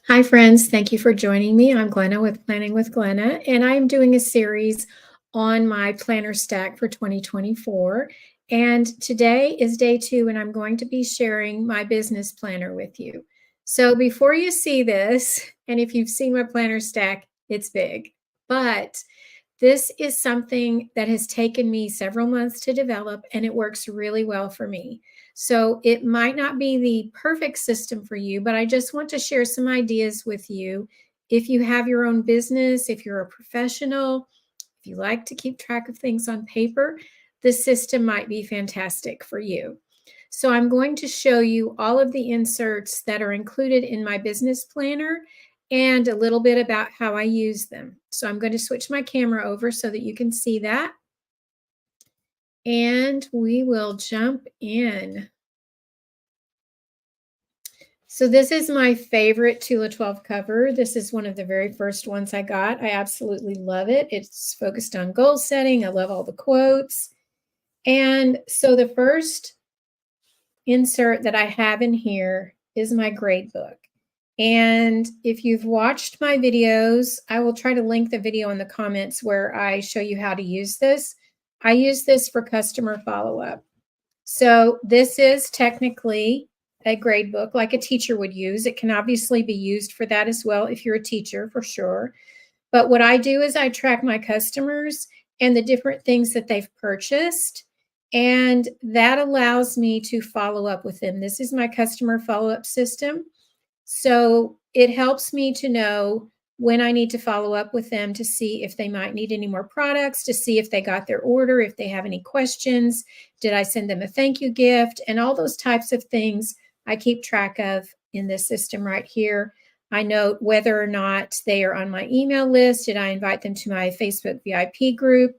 Hi, friends. Thank you for joining me. I'm Glenna with Planning with Glenna, and I'm doing a series on my planner stack for 2024. And today is day 2, and I'm going to be sharing my business planner with you. So before you see this, and if you've seen my planner stack, it's big. But this is something that has taken me several months to develop, and it works really well for me. So it might not be the perfect system for you, but I just want to share some ideas with you. If you have your own business, if you're a professional, if you like to keep track of things on paper, this system might be fantastic for you. So I'm going to show you all of the inserts that are included in my business planner and a little bit about how I use them. So I'm going to switch my camera over so that you can see that. And we will jump in. So this is my favorite Tula 12 cover. This is one of the very first ones I got. I absolutely love it. It's focused on goal setting. I love all the quotes. And so the first insert that I have in here is my grade book. And if you've watched my videos, I will try to link the video in the comments where I show you how to use this. I use this for customer follow-up. So this is technically a grade book like a teacher would use. It can obviously be used for that as well if you're a teacher, for sure. But what I do is I track my customers and the different things that they've purchased, and that allows me to follow up with them. This is my customer follow-up system. So it helps me to know when I need to follow up with them to see if they might need any more products, to see if they got their order, if they have any questions, did I send them a thank you gift, and all those types of things I keep track of in this system right here. I note whether or not they are on my email list. Did I invite them to my Facebook VIP group?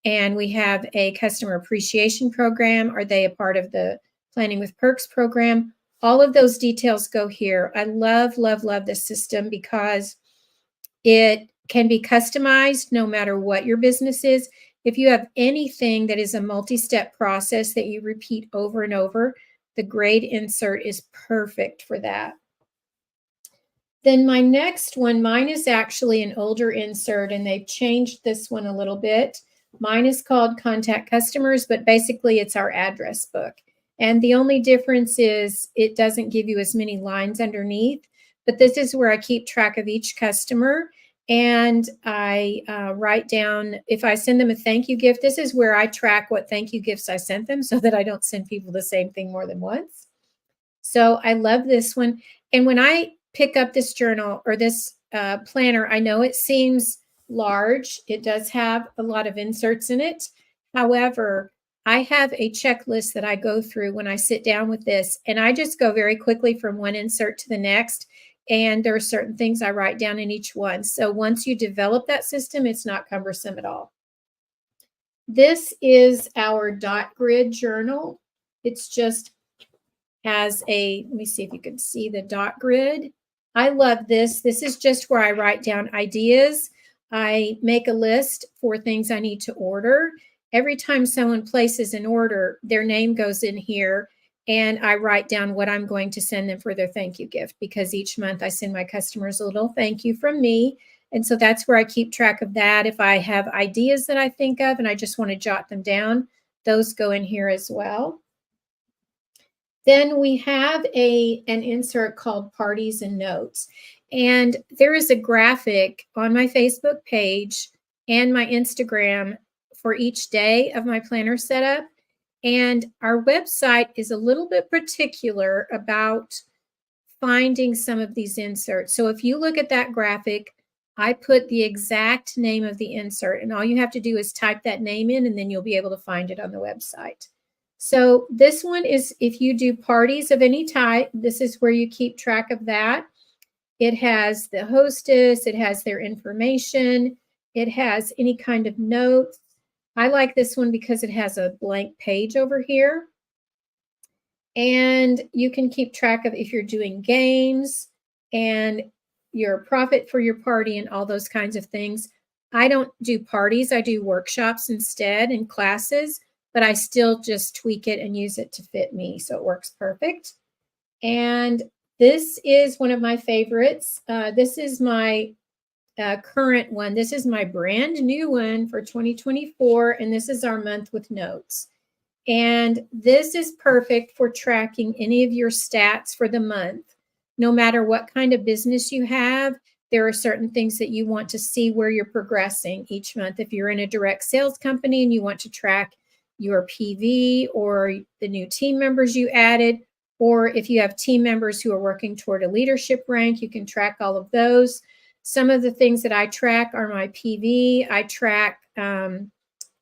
And we have a customer appreciation program. Are they a part of the Planning with Perks program? All of those details go here. I love, love, love this system because it can be customized no matter what your business is. If you have anything that is a multi-step process that you repeat over and over, the grade insert is perfect for that. Then my next one, mine is actually an older insert, and they've changed this one a little bit. Mine is called Contact Customers, but basically it's our address book. And the only difference is it doesn't give you as many lines underneath, but this is where I keep track of each customer. And I write down, if I send them a thank you gift, this is where I track what thank you gifts I sent them so that I don't send people the same thing more than once. So I love this one. And when I pick up this journal or this planner, I know it seems large. It does have a lot of inserts in it. However, I have a checklist that I go through when I sit down with this, and I just go very quickly from one insert to the next. And there are certain things I write down in each one. So once you develop that system, it's not cumbersome at all. This is our dot grid journal. It's just has a, let me see if you can see the dot grid. I love this. This is just where I write down ideas. I make a list for things I need to order. Every time someone places an order, their name goes in here, and I write down what I'm going to send them for their thank you gift, because each month I send my customers a little thank you from me. And so that's where I keep track of that. If I have ideas that I think of and I just want to jot them down, those go in here as well. Then we have an insert called Parties and Notes. And there is a graphic on my Facebook page and my Instagram for each day of my planner setup. And our website is a little bit particular about finding some of these inserts. So if you look at that graphic, I put the exact name of the insert, and all you have to do is type that name in, and then you'll be able to find it on the website. So this one is if you do parties of any type, this is where you keep track of that. It has the hostess, it has their information, it has any kind of notes. I like this one because it has a blank page over here. And you can keep track of if you're doing games and your profit for your party and all those kinds of things. I don't do parties, I do workshops instead and classes, but I still just tweak it and use it to fit me. So it works perfect. And This is one of my favorites. This is my current one. This is my brand new one for 2024, and this is our month with notes. And this is perfect for tracking any of your stats for the month. No matter what kind of business you have, there are certain things that you want to see where you're progressing each month. If you're in a direct sales company and you want to track your PV or the new team members you added, or if you have team members who are working toward a leadership rank, you can track all of those. Some of the things that I track are my PV. I track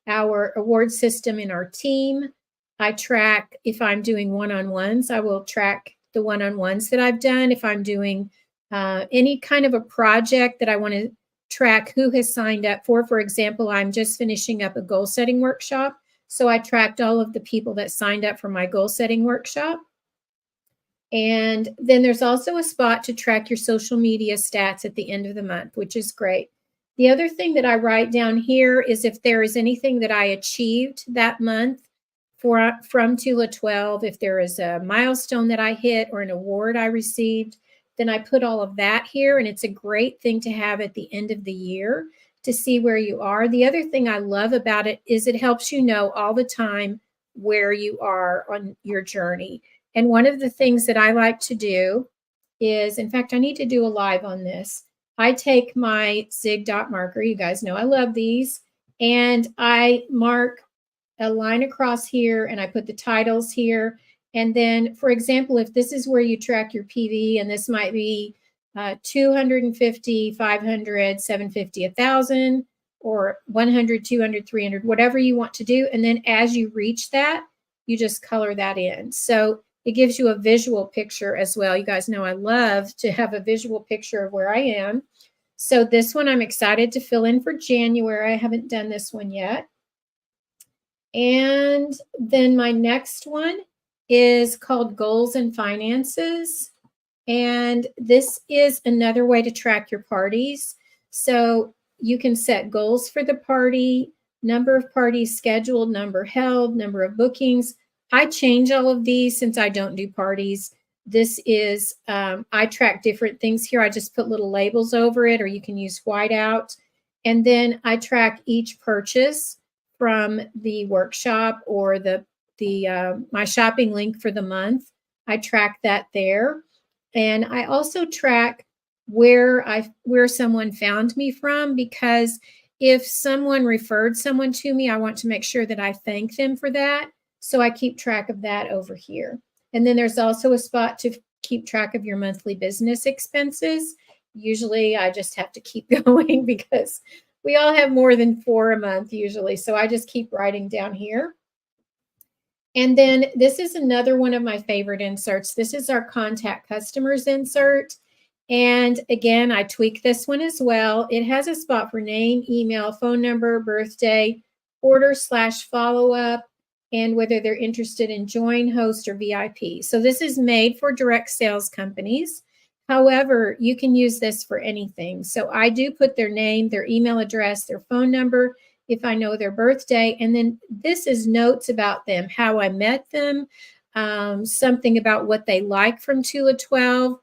our award system in our team. I track if I'm doing one-on-ones, I will track the one-on-ones that I've done. If I'm doing any kind of a project that I want to track who has signed up for example, I'm just finishing up a goal setting workshop. So I tracked all of the people that signed up for my goal setting workshop. And then there's also a spot to track your social media stats at the end of the month, which is great. The other thing that I write down here is if there is anything that I achieved that month from Tula 12, if there is a milestone that I hit or an award I received, then I put all of that here. And it's a great thing to have at the end of the year to see where you are. The other thing I love about it is it helps you know all the time where you are on your journey. And one of the things that I like to do is, in fact, I need to do a live on this. I take my Zig dot marker, you guys know I love these, and I mark a line across here and I put the titles here. And then, for example, if this is where you track your PV, and this might be 250, 500, 750, 1,000, or 100, 200, 300, whatever you want to do. And then as you reach that, you just color that in. So it gives you a visual picture as well. You guys know I love to have a visual picture of where I am. So this one I'm excited to fill in for January. I haven't done this one yet. And then my next one is called Goals and Finances. And this is another way to track your parties. So you can set goals for the party, number of parties scheduled, number held, number of bookings. I change all of these since I don't do parties. This is, I track different things here. I just put little labels over it, or you can use whiteout. And then I track each purchase from the workshop or my shopping link for the month. I track that there. And I also track where someone found me from, because if someone referred someone to me, I want to make sure that I thank them for that. So I keep track of that over here. And then there's also a spot to keep track of your monthly business expenses. Usually I just have to keep going because we all have more than 4 a month usually. So I just keep writing down here. And then this is another one of my favorite inserts. This is our contact customers insert. And again, I tweak this one as well. It has a spot for name, email, phone number, birthday, order/follow-up, and whether they're interested in join, host, or VIP. So this is made for direct sales companies. However, you can use this for anything. So I do put their name, their email address, their phone number, if I know their birthday. And then this is notes about them, how I met them, something about what they like from Tula 12.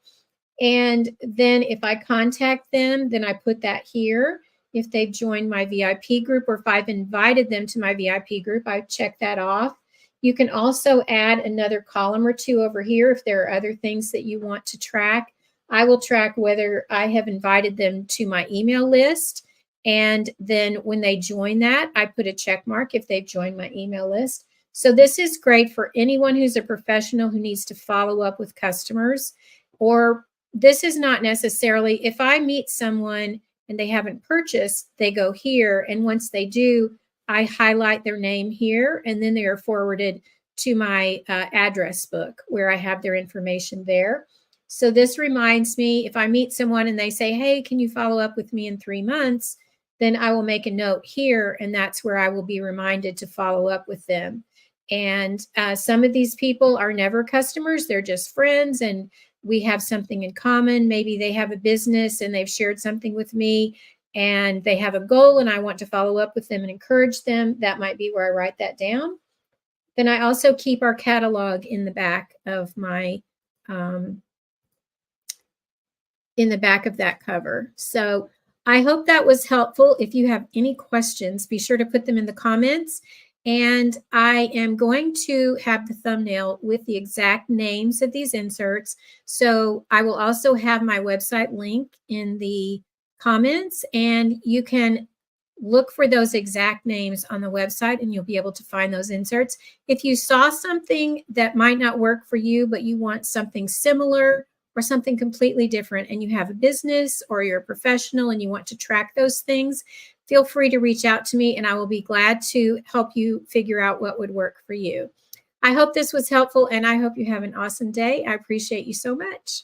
And then if I contact them, then I put that here. If they've joined my VIP group, or if I've invited them to my VIP group, I check that off. You can also add another column or two over here if there are other things that you want to track. I will track whether I have invited them to my email list. And then when they join that, I put a check mark if they've joined my email list. So this is great for anyone who's a professional who needs to follow up with customers. Or this is not necessarily, if I meet someone and they haven't purchased, they go here. And once they do, I highlight their name here, and then they are forwarded to my address book where I have their information there. So this reminds me, if I meet someone and they say, hey, can you follow up with me in 3 months? Then I will make a note here, and that's where I will be reminded to follow up with them. And some of these people are never customers. They're just friends, and we have something in common. Maybe they have a business and they've shared something with me, and they have a goal, and I want to follow up with them and encourage them. That might be where I write that down. Then I also keep our catalog in the back of my in the back of that cover. So I hope that was helpful. If you have any questions, be sure to put them in the comments. And I am going to have the thumbnail with the exact names of these inserts. So I will also have my website link in the comments, and you can look for those exact names on the website and you'll be able to find those inserts. If you saw something that might not work for you, but you want something similar or something completely different, and you have a business or you're a professional and you want to track those things, feel free to reach out to me and I will be glad to help you figure out what would work for you. I hope this was helpful and I hope you have an awesome day. I appreciate you so much.